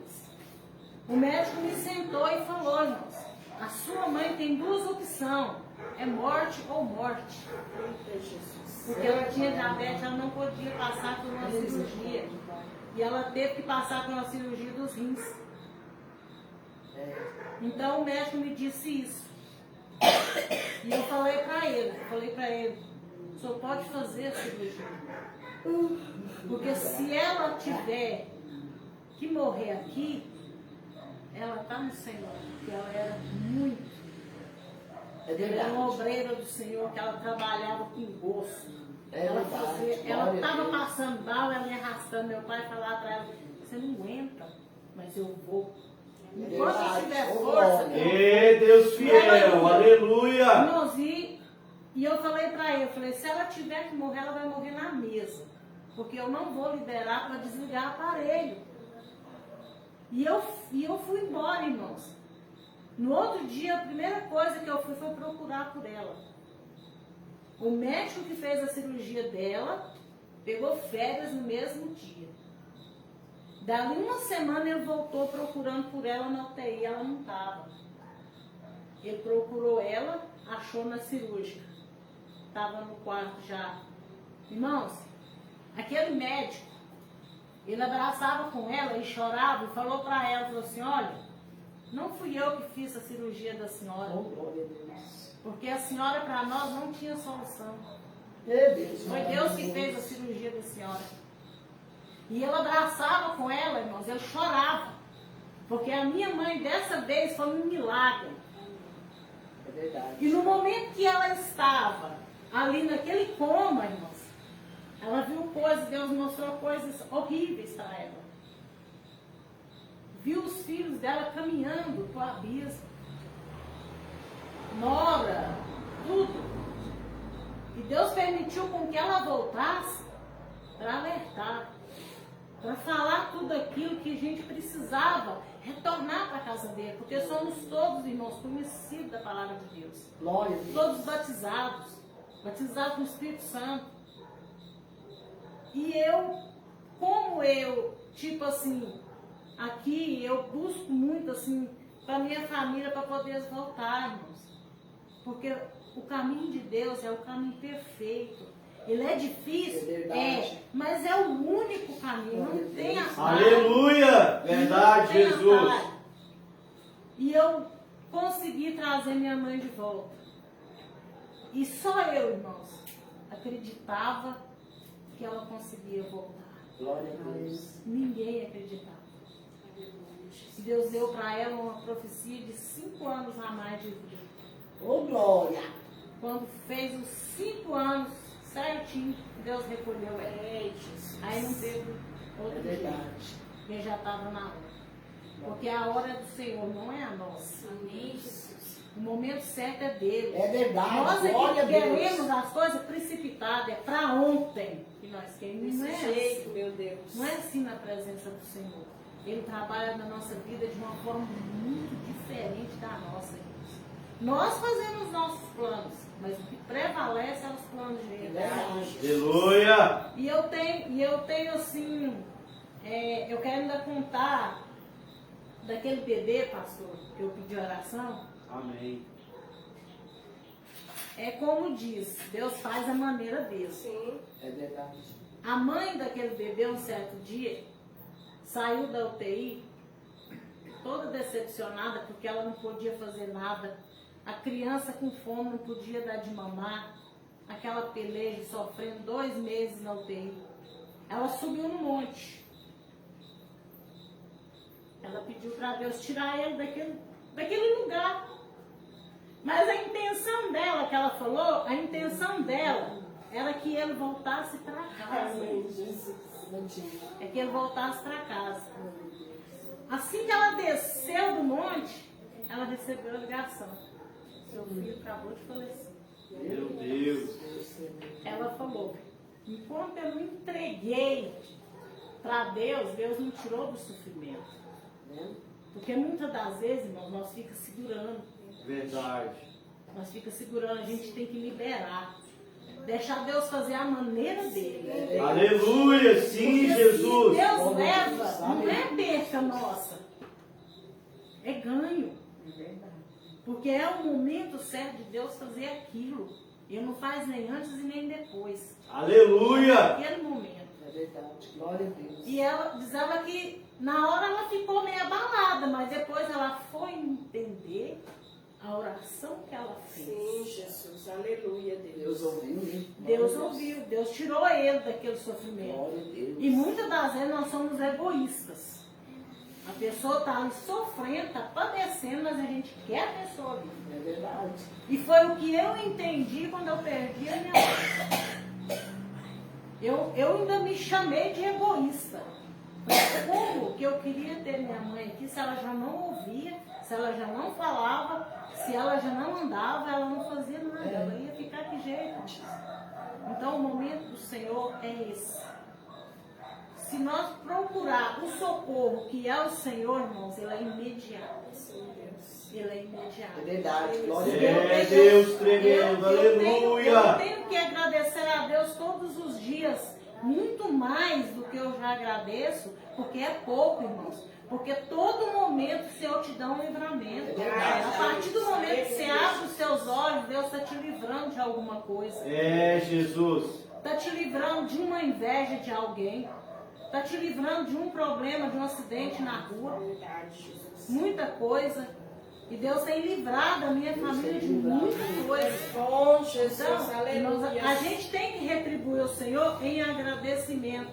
O médico me sentou e falou, irmãos, a sua mãe tem duas opções, é morte ou morte. Eita Jesus. Porque ela tinha diabetes, ela não podia passar por uma cirurgia. E ela teve que passar por uma cirurgia dos rins. Então o médico me disse isso. E eu falei para ele, o senhor pode fazer a cirurgia. Porque se ela tiver que morrer aqui, ela está no Senhor. Porque ela era muito. É Ela era verdade. uma obreira do Senhor, que ela trabalhava com gosto. É Ela verdade. ela Glória a estava Deus. passando mal, ela me arrastando. Meu pai falava para ela, você não aguenta, mas eu vou. Enquanto eu Verdade. tiver Ô, força, glória. Ê, Deus fiel. Aleluia. irmãos, e eu falei para ele, eu falei, se ela tiver que morrer, ela vai morrer na mesa. Porque eu não vou liberar para desligar o aparelho. E eu fui embora, irmãos. No outro dia, a primeira coisa que eu fui foi procurar por ela. O médico que fez a cirurgia dela pegou férias no mesmo dia. Dali uma semana ele voltou procurando por ela na UTI, ela não estava. Ele procurou ela, achou na cirúrgica. Estava no quarto já. Irmãos, aquele médico, ele abraçava com ela e chorava e falou para ela, falou assim, olha, não fui eu que fiz a cirurgia da senhora, Oh, glória a Deus. porque a senhora para nós não tinha solução. É Deus. Foi Deus que fez a cirurgia da senhora. E ele abraçava com ela, irmãos, ele chorava. Porque a minha mãe dessa vez foi um milagre. É verdade. E no momento que ela estava ali naquele coma, irmãos, ela viu coisas, Deus mostrou coisas horríveis para ela. Viu os filhos dela caminhando para o abismo. Nora, tudo. E Deus permitiu com que ela voltasse para alertar, para falar tudo aquilo que a gente precisava retornar para a casa dele, porque somos todos, irmãos, conhecidos da palavra de Deus. Glória a Deus. Todos batizados no Espírito Santo. E tipo assim, aqui eu busco muito assim, para minha família, para poder voltar, irmãos. Porque o caminho de Deus é o caminho perfeito. Ele é difícil, É verdade. mas é o único caminho, não tem atalho. Aleluia. Verdade, Não tem Jesus. atalho. E eu consegui trazer minha mãe de volta. E só eu, irmãos, acreditava que ela conseguia voltar. Glória a Deus. Ninguém acreditava. Deus deu para ela uma profecia de 5 anos a mais de vida. Oh, glória. Quando fez os 5 anos certinho, Deus recolheu ela. Aí não teve É outro jeito. verdade. Porque já estava na hora. Porque a hora do Senhor não é a nossa. Amém, Jesus. O momento certo é dele. É verdade. Nós é Glória a que Deus. queremos as coisas precipitadas, é para ontem que nós queremos. Não é Desse assim. jeito, meu Deus. Não é assim na presença do Senhor. Ele trabalha na nossa vida de uma forma muito diferente da nossa, irmãos. Nós fazemos nossos planos, mas o que prevalece é os planos de Deus. Aleluia! E eu tenho assim, eu quero ainda contar daquele bebê, pastor, que eu pedi oração. Amém. É como diz, Deus faz a maneira dele. Sim. É verdade. A mãe daquele bebê, um certo dia, saiu da UTI toda decepcionada porque ela não podia fazer nada. A criança com fome não podia dar de mamar. Aquela peleja, sofrendo 2 meses na UTI. Ela subiu no monte. Ela pediu para Deus tirar ele daquele lugar. Mas a intenção dela, que ela falou, a intenção dela era que ele voltasse para casa. Amém, Jesus. É que ele voltasse para casa. Assim que ela desceu do monte, ela recebeu a ligação. Seu filho acabou de falecer. Meu Deus. Ela falou, enquanto eu me entreguei para Deus, Deus me tirou do sofrimento. Porque muitas das vezes, irmãos, nós ficamos segurando. Verdade. Nós ficamos segurando, a gente tem que liberar. Deixar Deus fazer a maneira dele. Aleluia, sim, Porque Jesus. se Deus leva, não é perca nossa. É ganho. Porque é o momento certo de Deus fazer aquilo. Ele não faz nem antes e nem depois. Aleluia. Naquele momento. É verdade. Glória a Deus. E ela diz ela que na hora ela ficou meio abalada, mas depois ela foi entender a oração que ela fez. Sim, Jesus. Aleluia, Deus. Deus ouviu, né? Deus ouviu, Deus tirou ele daquele sofrimento. Glória a Deus. E muitas das vezes nós somos egoístas. A pessoa está ali sofrendo, está padecendo, mas a gente quer a pessoa ali. É verdade. E foi o que eu entendi quando eu perdi a minha mãe. Eu ainda me chamei de egoísta. Como que eu queria ter minha mãe aqui se ela já não ouvia, se ela já não falava, se ela já não andava, ela não fazia nada, ela ia ficar que jeito. Então o momento do Senhor é esse. Se nós procurar o socorro que é o Senhor, irmãos, ele é imediato. Ele é imediato. É verdade. Glória a É Deus. Deus tremendo, aleluia. Eu tenho que agradecer a Deus todos os dias, muito mais do que eu já agradeço, porque é pouco, irmãos. Porque todo momento o Senhor te dá um livramento. É verdade. A partir do momento que você abre os seus olhos, Deus está te livrando de alguma coisa. É, Jesus. Está te livrando de uma inveja de alguém. Está te livrando de um problema, de um acidente na rua. Muita coisa. E Deus tem livrado a minha família de muita coisa. Bom, Jesus. Então, Aleluia. a gente tem que retribuir ao Senhor em agradecimento,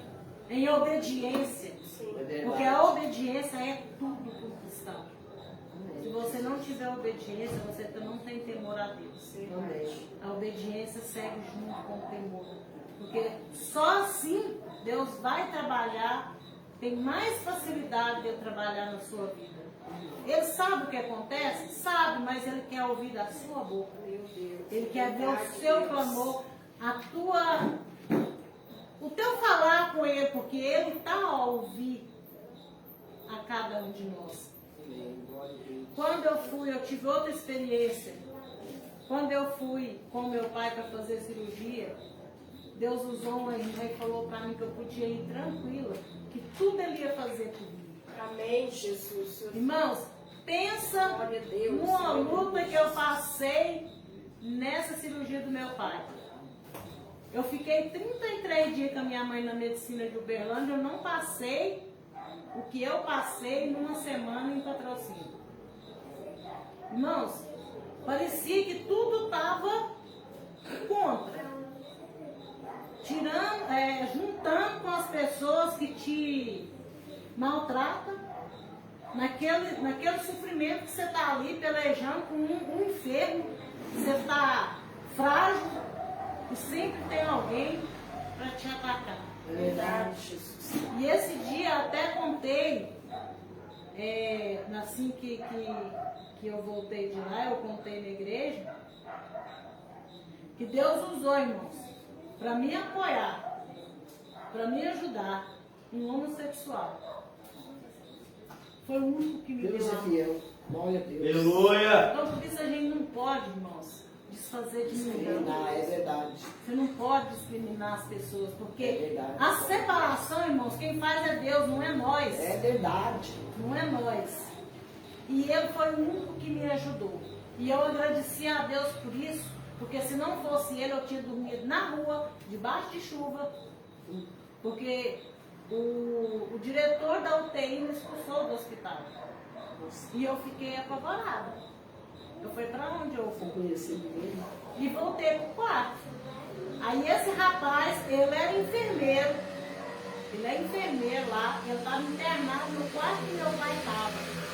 em obediência. É verdade. Porque a obediência é tudo para o cristão. Se você não tiver obediência, você não tem temor a Deus. Amém. A obediência segue junto com o temor. Porque só assim Deus vai trabalhar, tem mais facilidade de trabalhar na sua vida. Ele sabe o que acontece? Sabe, mas ele quer ouvir da sua boca. Ele quer ver o seu clamor, o teu falar com ele, porque ele está a ouvir a cada um de nós. Amém. Glória a Deus. Quando eu tive outra experiência. Quando eu fui com meu pai para fazer cirurgia, Deus usou uma irmã e falou para mim que eu podia ir tranquila, que tudo ele ia fazer por mim. Amém, Jesus. Irmãos, pensa Glória a Deus. numa luta que eu passei nessa cirurgia do meu pai. Eu fiquei 33 dias com a minha mãe na medicina de Uberlândia, eu não passei o que eu passei numa semana em Patrocínio. Irmãos, parecia que tudo estava contra. Juntando com as pessoas que te maltratam, naquele sofrimento que você está ali pelejando com um enfermo, você está frágil e sempre tem alguém para te atacar. É verdade, Jesus. E esse dia até contei, assim que eu voltei de lá, eu contei na igreja, que Deus usou, irmãos, para me apoiar, para me ajudar, um homossexual. Foi o único que me Deus deu é amor. fiel. Glória a Deus. Aleluia. Então, por isso a gente não pode, irmãos, desfazer de ninguém. É verdade. Você não pode discriminar as pessoas, É porque verdade. a separação, irmãos, quem faz é Deus, não é nós. É verdade. Não é nós. E ele foi o único que me ajudou. E eu agradeci a Deus por isso, porque se não fosse ele, eu tinha dormido na rua, debaixo de chuva, porque o diretor da UTI me expulsou do hospital. E eu fiquei apavorada. Eu fui para onde eu Eu fui? conheci ele. E voltei pro quarto. Aí esse rapaz, ele era enfermeiro. Ele é enfermeiro lá, ele estava internado no quarto que meu pai estava.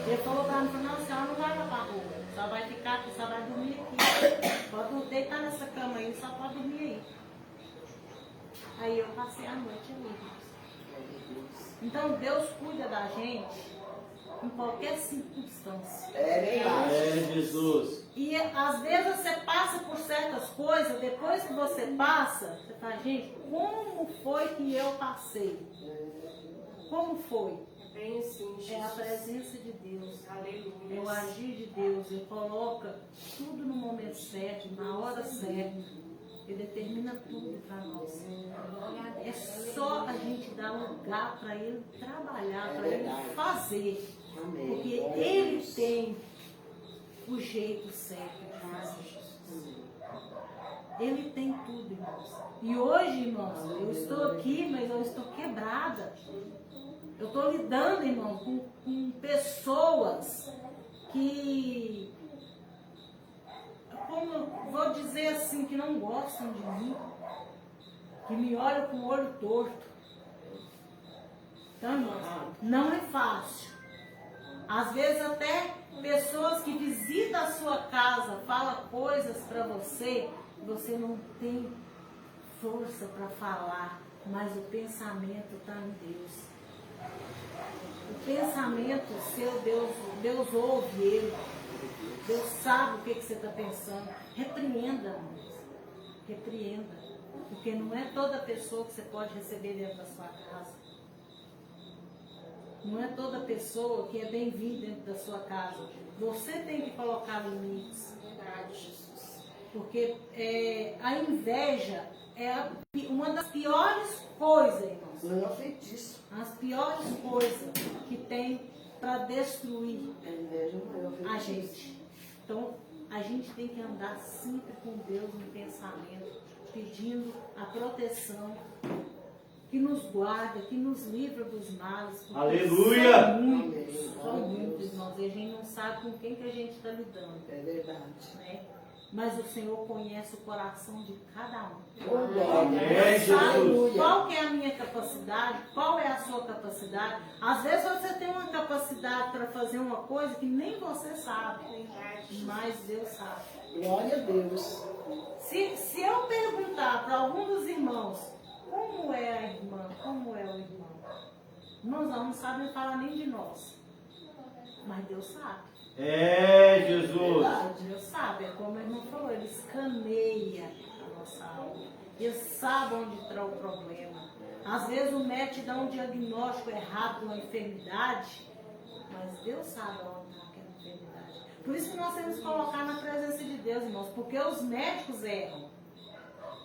Ele falou para mim, não, a senhora não vai lá para a rua. Só vai ficar aqui, só vai dormir aqui. Pode deitar nessa cama aí, só pode dormir aí. Aí eu passei a noite ali. Então Deus cuida da gente em qualquer circunstância. É verdade. É, Jesus. E às vezes você passa por certas coisas, depois que você passa, você fala, gente, como foi que eu passei? Como foi? Bem assim, Jesus. É a presença de Deus. Aleluia. É o agir de Deus. Ele coloca tudo no momento certo, na hora certa. Ele determina tudo para nós. É só a gente dar lugar para ele trabalhar, para ele fazer. Amém. Porque Glória a ele Deus. tem o jeito certo de fazer. Ele tem tudo, irmãos. E hoje, irmãos, eu estou aqui, mas eu estou quebrada. Eu estou lidando, irmão, com pessoas que, como vou dizer assim, que não gostam de mim, que me olham com o olho torto. Então, irmãos, não é fácil. Às vezes até pessoas que visitam a sua casa falam coisas para você, que você não tem força para falar, mas o pensamento está em Deus. O pensamento seu, Deus ouve ele. Deus sabe o que você está pensando. Repreenda, irmãos. Repreenda. Porque não é toda pessoa que você pode receber dentro da sua casa. Não é toda pessoa que é bem-vinda dentro da sua casa. Você tem que colocar limites. Verdade, Jesus. Porque a inveja é uma das piores coisas, irmãos. Não é feitiço. As piores coisas que tem para destruir A inveja não é a feitiço. gente. Então, a gente tem que andar sempre com Deus no pensamento, pedindo a proteção, que nos guarda, que nos livra dos males. porque Aleluia! São muitos, irmãos, e a gente não sabe com quem que a gente está lidando, É verdade. né? Mas o Senhor conhece o coração de cada um. Oh, glória. É, Sabe Jesus. qual que é a minha capacidade? Qual é a sua capacidade? Às vezes você tem uma capacidade para fazer uma coisa que nem você sabe, mas Deus sabe. Glória a Deus. Se eu perguntar para algum dos irmãos como é a irmã, como é o irmão, nós não sabem falar nem de nós, mas Deus sabe. É, Jesus. Deus sabe, é como a irmã falou, ele escaneia a nossa alma. Ele sabe onde está o problema. Às vezes o médico dá um diagnóstico errado de uma enfermidade, mas Deus sabe onde está aquela enfermidade. Por isso que nós temos que colocar na presença de Deus, irmãos, porque os médicos erram,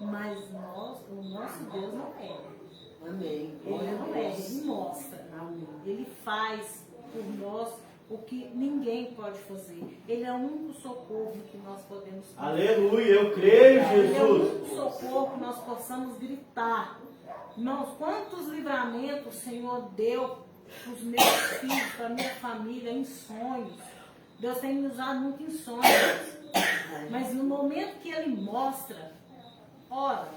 mas o nosso Deus não erra. Amém. Ele Glória não a erra, Deus. ele mostra. Amém. Ele faz por nós o que ninguém pode fazer. Ele é o único socorro que nós podemos fazer. Aleluia, eu creio, Ele é o Jesus. único socorro que nós possamos gritar. Irmãos, quantos livramentos o Senhor deu para os meus filhos, para a minha família, em sonhos. Deus tem me usado muito em sonhos. Mas no momento que Ele mostra, ora,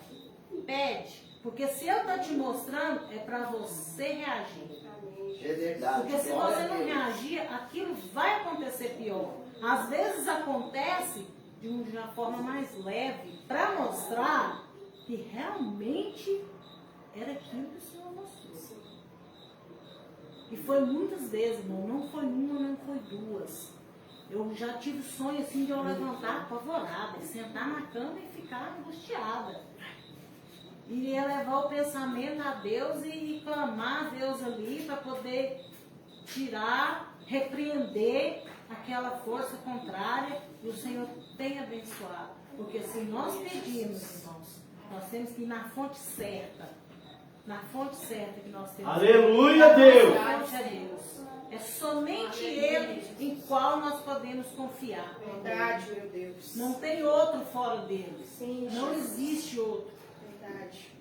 pede. Porque se eu estou te mostrando, é para você reagir. É verdade. Porque se Glória você a não Deus. reagir, aquilo vai acontecer pior. Às vezes acontece de uma forma mais leve, para mostrar que realmente era aquilo que o Senhor mostrou. E foi muitas vezes, irmão, não foi uma, não foi duas. Eu já tive sonho assim de eu levantar apavorada, sentar na cama e ficar angustiada. Iria levar o pensamento a Deus e clamar a Deus ali para poder tirar, repreender aquela força contrária, e o Senhor tem abençoado. Porque se nós pedirmos, irmãos, nós temos que ir na fonte certa. Na fonte certa que nós temos. Aleluia, Deus! A fonte é Deus. É somente Ele em qual nós podemos confiar. Verdade, meu Deus. Não tem outro fora dele. Sim, Não Jesus. existe outro. Verdade.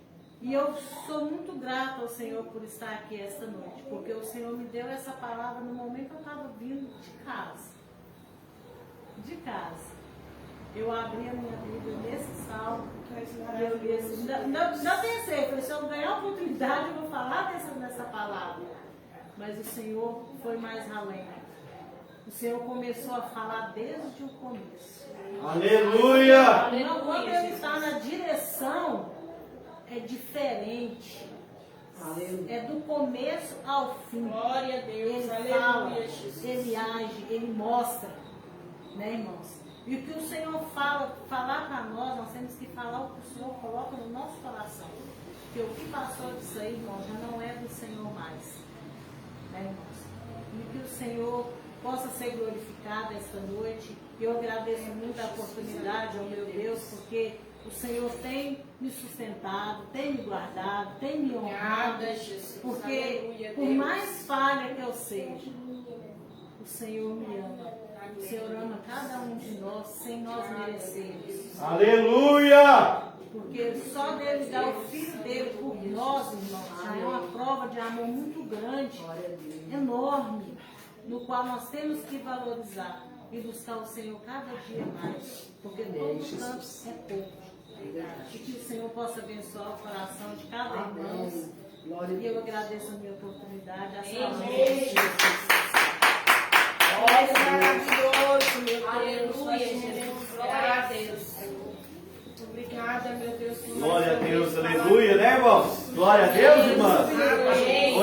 E eu sou muito grata ao Senhor por estar aqui esta noite, porque o Senhor me deu essa palavra no momento que eu estava vindo de casa. De casa. Eu abri a minha Bíblia nesse salmo e eu li assim. Não pensei, falei, se eu ganhar a oportunidade, eu vou falar nessa palavra. Mas o Senhor foi mais além. O Senhor começou a falar desde o começo. Aleluia! Quando Ele está na direção, é diferente. É do começo ao fim. Glória a Deus. Ele Aleluia, fala, Jesus. Ele age, Ele mostra. Né, irmãos? E o que o Senhor falar para nós temos que falar o que o Senhor coloca no nosso coração. Porque o que passou disso aí, irmãos, já não é do Senhor mais. Né, irmãos? E que o Senhor possa ser glorificado esta noite. Eu agradeço muito a oportunidade, ao meu Deus, porque o Senhor tem me sustentado, tem me guardado, tem me honrado. Obrigada, Jesus. Porque Aleluia, por Deus. mais falha que eu seja, o Senhor me ama. O Senhor ama cada um de nós sem nós merecermos. Aleluia! Porque só dele dar o filho dele por nós, irmãos, já é uma prova de amor muito grande, enorme, no qual nós temos que valorizar e buscar o Senhor cada dia mais. Porque todo tanto é pouco. E que o Senhor possa abençoar o coração de cada irmão. E eu agradeço a minha oportunidade. Amém. Olha, maravilhoso, meu Deus. Aleluia, Jesus. Glória a Deus. Obrigada, meu Deus. por Glória a mais uma Deus, vez aleluia, né, irmãos? Glória a Deus, irmãs. Amém.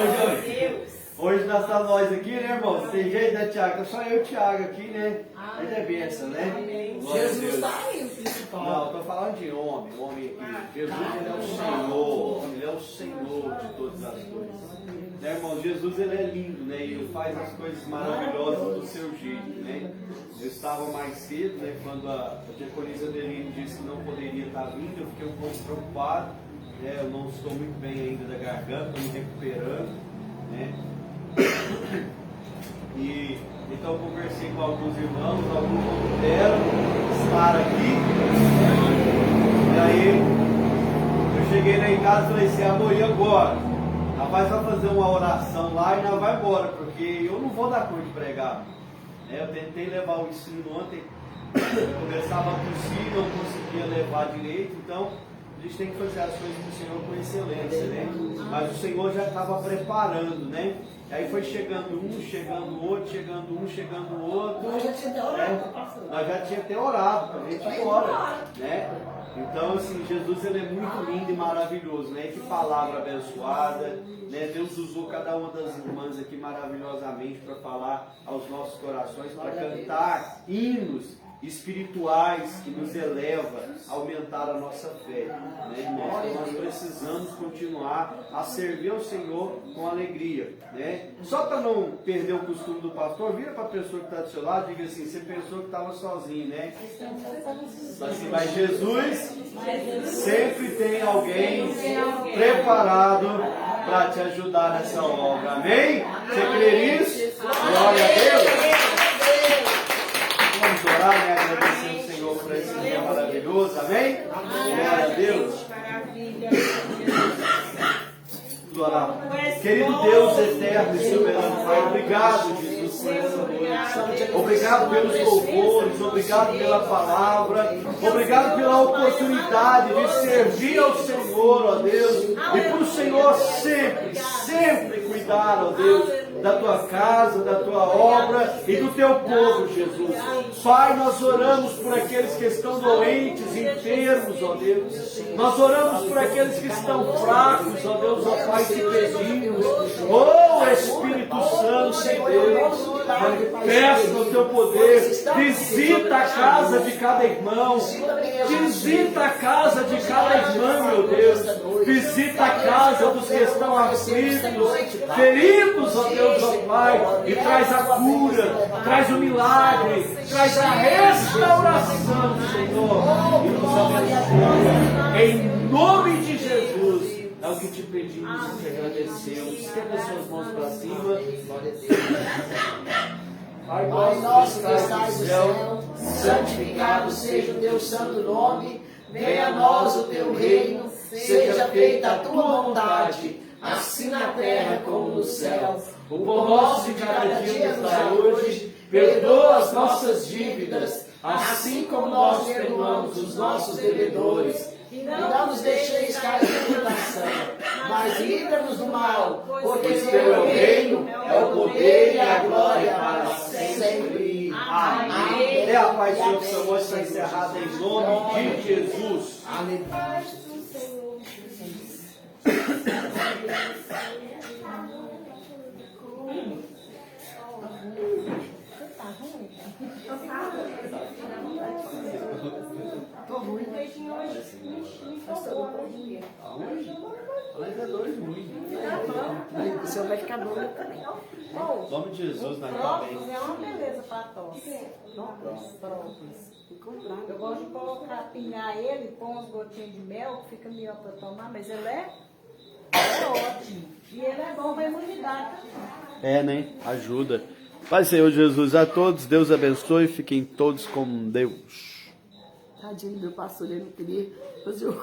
Hoje nós estamos nós aqui, né, irmãos? Tem jeito, né, Tiago? Só eu e o Tiago aqui, né? Mas é bênção, né? Glória a Jesus Deus. está aí, o principal. Não, estou falando de homem aqui. Jesus, ele é o Senhor, ele é o Senhor de todas as coisas. Né, irmão? Jesus, ele é lindo, né? E ele faz as coisas maravilhosas do seu jeito, né? Eu estava mais cedo, né? Quando a diaconisa Adeline disse que não poderia estar vindo, eu fiquei um pouco preocupado, né? Eu não estou muito bem ainda da garganta, estou me recuperando, né? E então eu conversei com alguns irmãos, alguns não puderam estar aqui. E aí eu cheguei lá em casa e falei assim, amor, e agora? Rapaz, vai fazer uma oração lá e nós vai embora, porque eu não vou dar conta de pregar. Eu tentei levar o ensino ontem, eu começava a tossir, não conseguia levar direito, então a gente tem que fazer as coisas do Senhor com excelência, né? Mas o Senhor já estava preparando, né? E aí foi chegando um, chegando o outro, chegando um, chegando o outro. Nós já tínhamos até orado. Nós já tínhamos até orado para a gente ir embora, né? Então, assim, Jesus, ele é muito lindo e maravilhoso, né? Que palavra abençoada, né? Deus usou cada uma das irmãs aqui maravilhosamente para falar aos nossos corações, para cantar hinos espirituais que nos eleva a aumentar a nossa fé, né, irmãos? Então, nós precisamos continuar a servir ao Senhor com alegria, né? Só para não perder o costume do pastor, vira para a pessoa que está do seu lado e diga assim, você pensou que estava sozinho, né? Assim, mas Jesus sempre tem alguém preparado para te ajudar nessa obra, amém? Você crê nisso? Glória a Deus! Vamos orar, né? Agradecer ao Senhor por esse dia maravilhoso, amém? Glória a Deus. Querido Deus eterno e soberano Pai, obrigado, Jesus, por essa noite. Obrigado pelos louvores, obrigado pela palavra, obrigado pela oportunidade de servir ao Senhor, ó Deus, e por o Senhor sempre cuidar, ó Deus, da tua casa, da tua obra e do teu povo, Jesus. Pai, nós oramos por aqueles que estão doentes, enfermos, ó Deus. Nós oramos por aqueles que estão fracos, ó Deus, ó Pai, te pedimos. Oh, Espírito Santo de Deus, milagre, Pai. Manifesta o teu poder. Visita a casa de cada irmão. Visita a casa de cada irmã, meu Deus. Visita a casa dos que estão aflitos, feridos, ó Deus, ó Pai. E traz a cura, traz o milagre, traz a restauração, Senhor. E nos abençoa. Em nome de Jesus. É o que te pedimos e te agradecemos. Estenda suas mãos para cima. Pai nosso que estás no céu, santificado seja o teu santo nome. Venha a nós o teu reino. Seja feita a tua vontade, assim na terra como no céu. O pão nosso de cada dia nos dá hoje. Perdoa as nossas dívidas, assim como nós perdoamos os nossos devedores. E não nos deixeis cair em tentação, mas livra-nos do mal, porque teu é o reino, é o poder e a glória para sempre. Amém. É a paz do Senhor, essa voz está encerrada em nome de Jesus. Aleluia. Paz do Senhor Jesus. Tô ruim. O beijinho hoje me tocou, né? Ainda dois ruins. O senhor vai ficar bom também. Em nome de Jesus, nós Própolis é uma beleza para tosse. Própolis. Eu gosto de colocar, pingar ele, pôr umas gotinhas de mel, que fica melhor para tomar, mas ele é ótimo. E ele é bom para a imunidade também. É, né? Ajuda. Pai, Senhor Jesus, a todos, Deus abençoe, fiquem todos com Deus. Tadinho do meu pastor, ele não queria fazer o